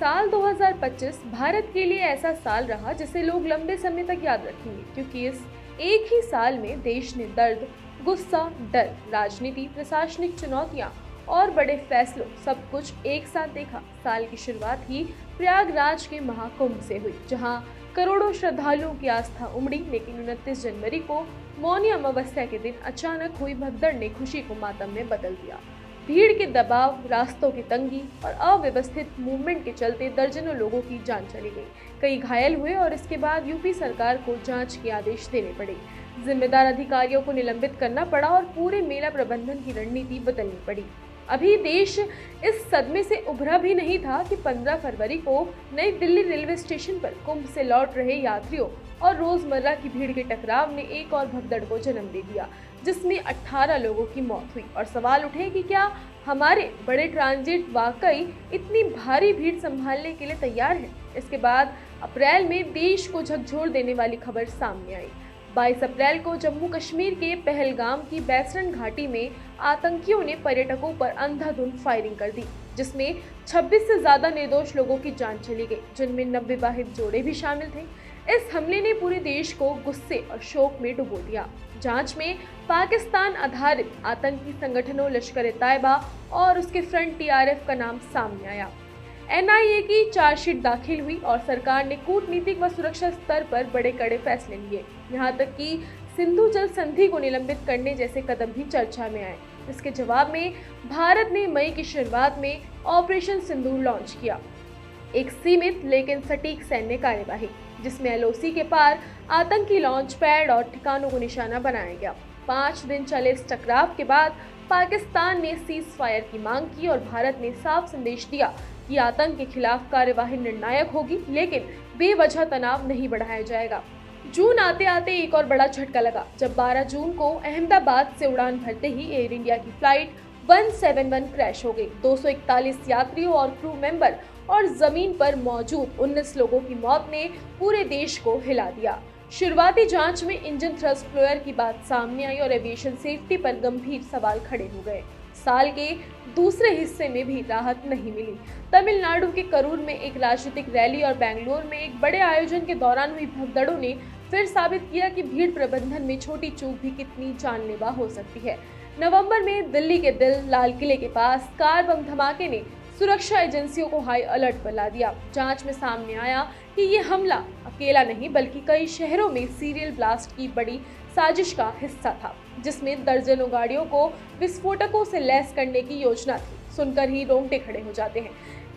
साल 2025 भारत के लिए ऐसा साल रहा जिसे लोग लंबे समय तक याद रखेंगे, क्योंकि इस एक ही साल में देश ने दर्द, गुस्सा, डर, राजनीति, प्रशासनिक चुनौतियां और बड़े फैसलों सब कुछ एक साथ देखा। साल की शुरुआत ही प्रयागराज के महाकुंभ से हुई, जहां करोड़ों श्रद्धालुओं की आस्था उमड़ी। लेकिन 29 जनवरी को मौनी अमावस्या के दिन अचानक हुई भगदड़ ने खुशी को मातम में बदल दिया। भीड़ के दबाव, रास्तों की तंगी और अव्यवस्थित मूवमेंट के चलते दर्जनों लोगों की जान चली गई, कई घायल हुए और इसके बाद यूपी सरकार को जांच के आदेश देने पड़े। जिम्मेदार अधिकारियों को निलंबित करना पड़ा और पूरे मेला प्रबंधन की रणनीति बदलनी पड़ी। अभी देश इस सदमे से उभरा भी नहीं था कि 15 फरवरी को नई दिल्ली रेलवे स्टेशन पर कुंभ से लौट रहे यात्रियों और रोजमर्रा की भीड़ के टकराव ने एक और भगदड़ को जन्म दे दिया, जिसमें 18 लोगों की मौत हुई। और सवाल उठे कि क्या हमारे बड़े ट्रांजिट वाकई इतनी भारी भीड़ संभालने के लिए तैयार है? इसके बाद अप्रैल में देश को झकझोर देने वाली खबर सामने आई। 22 अप्रैल को जम्मू कश्मीर के पहलगाम की बैसरन घाटी में आतंकियों ने पर्यटकों पर अंधाधुंध फायरिंग कर दी, जिसमें 26 से ज्यादा निर्दोष लोगों की जान चली गई, जिनमें नवविवाहित जोड़े भी शामिल थे। इस हमले ने पूरे देश को गुस्से और शोक में डुबो दिया। जांच में पाकिस्तान आधारित आतंकी संगठनों लश्कर-ए-तैयबा और उसके फ्रंट टीआरएफ का नाम सामने आया। एनआईए की चार्जशीट दाखिल हुई और सरकार ने कूटनीतिक व सुरक्षा स्तर पर बड़े कड़े फैसले लिए। यहाँ तक कि सिंधु जल संधि को निलंबित करने जैसे कदम भी चर्चा में आए। इसके जवाब में भारत ने मई की शुरुआत में ऑपरेशन सिंदूर लॉन्च किया, एक सीमित लेकिन सटीक सैन्य कार्यवाही, जिसमें एलओसी के पार आतंकी लॉन्च पैड और ठिकानों को निशाना बनाया गया। 5 दिन चले इस टकराव के बाद पाकिस्तान ने सीज फायर की मांग की और भारत ने साफ संदेश दिया कि आतंक के खिलाफ कार्यवाही निर्णायक होगी, लेकिन बेवजह तनाव नहीं बढ़ाया जाएगा। जून आते आते एक और बड़ा झटका लगा, जब 12 जून को अहमदाबाद से उड़ान भरते ही एयर इंडिया की फ्लाइट 171 क्रैश हो गई। 241 यात्रियों और क्रू मेंबर और जमीन पर मौजूद 19 लोगों की मौत ने पूरे देश को हिला दिया। शुरुआती जांच में इंजन थ्रस्ट फ्लोयर की बात सामने आई और एविएशन सेफ्टी पर गंभीर सवाल खड़े हो गए। साल के दूसरे हिस्से में भी राहत नहीं मिली। तमिलनाडु के करूर में एक राजनीतिक रैली और बेंगलुरु में एक बड़े आयोजन के दौरान हुई भगदड़ों ने फिर साबित किया कि भीड़ प्रबंधन में छोटी चूक भी कितनी जानलेवा हो सकती है। नवंबर में दिल्ली के दिल लाल किले के पास कार बम धमाके ने सुरक्षा एजेंसियों को हाई अलर्ट पर ला दिया। जांच में सामने आया कि ये हमला अकेला नहीं बल्कि कई शहरों में सीरियल ब्लास्ट की बड़ी साजिश का हिस्सा था, जिसमें दर्जनों गाड़ियों को विस्फोटकों से लैस करने की योजना थी। सुनकर ही रोंगटे खड़े हो जाते हैं।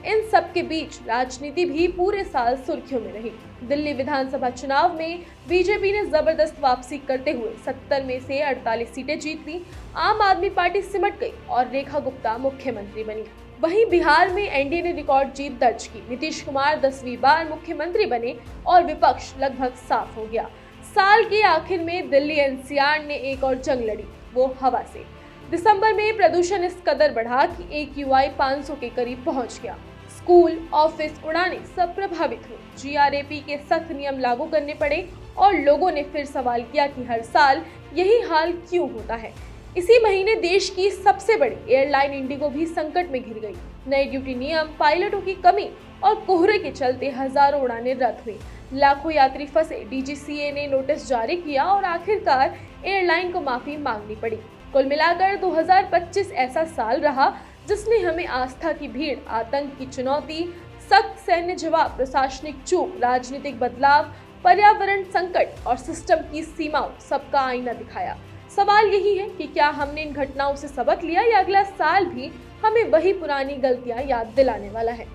इन सब के बीच राजनीति भी पूरे साल सुर्खियों में रही। दिल्ली विधानसभा चुनाव में बीजेपी ने जबरदस्त वापसी करते हुए 70 में से 48 सीटें जीत ली। आम आदमी पार्टी सिमट गई और रेखा गुप्ता मुख्यमंत्री बनी। वहीं बिहार में एनडीए ने रिकॉर्ड जीत दर्ज की। नीतीश कुमार 10वीं बार मुख्यमंत्री बने और विपक्ष लगभग साफ हो गया। साल के आखिर में दिल्ली एनसीआर ने एक और जंग लड़ी, वो हवा से। दिसंबर में प्रदूषण इस कदर बढ़ा कि AQI 500 के करीब पहुंच गया। स्कूल, ऑफिस, उड़ानें सब प्रभावित हुए। GRAP के सख्त नियम लागू करने पड़े और लोगों ने फिर सवाल किया कि हर साल यही हाल क्यों होता है। इसी महीने देश की सबसे बड़ी एयरलाइन इंडिगो भी संकट में घिर गई। नए ड्यूटी नियम, पायलटों की कमी और कोहरे के चलते हजारों उड़ानें रद्द हुई, लाखों यात्री फंसे। DGCA ने नोटिस जारी किया और आखिरकार एयरलाइन को माफी मांगनी पड़ी। कुल मिलाकर 2025 ऐसा साल रहा जिसने हमें आस्था की भीड़, आतंक की चुनौती, सख्त सैन्य जवाब, प्रशासनिक चूक, राजनीतिक बदलाव, पर्यावरण संकट और सिस्टम की सीमाओं सबका आईना दिखाया। सवाल यही है कि क्या हमने इन घटनाओं से सबक लिया या अगला साल भी हमें वही पुरानी गलतियां याद दिलाने वाला है।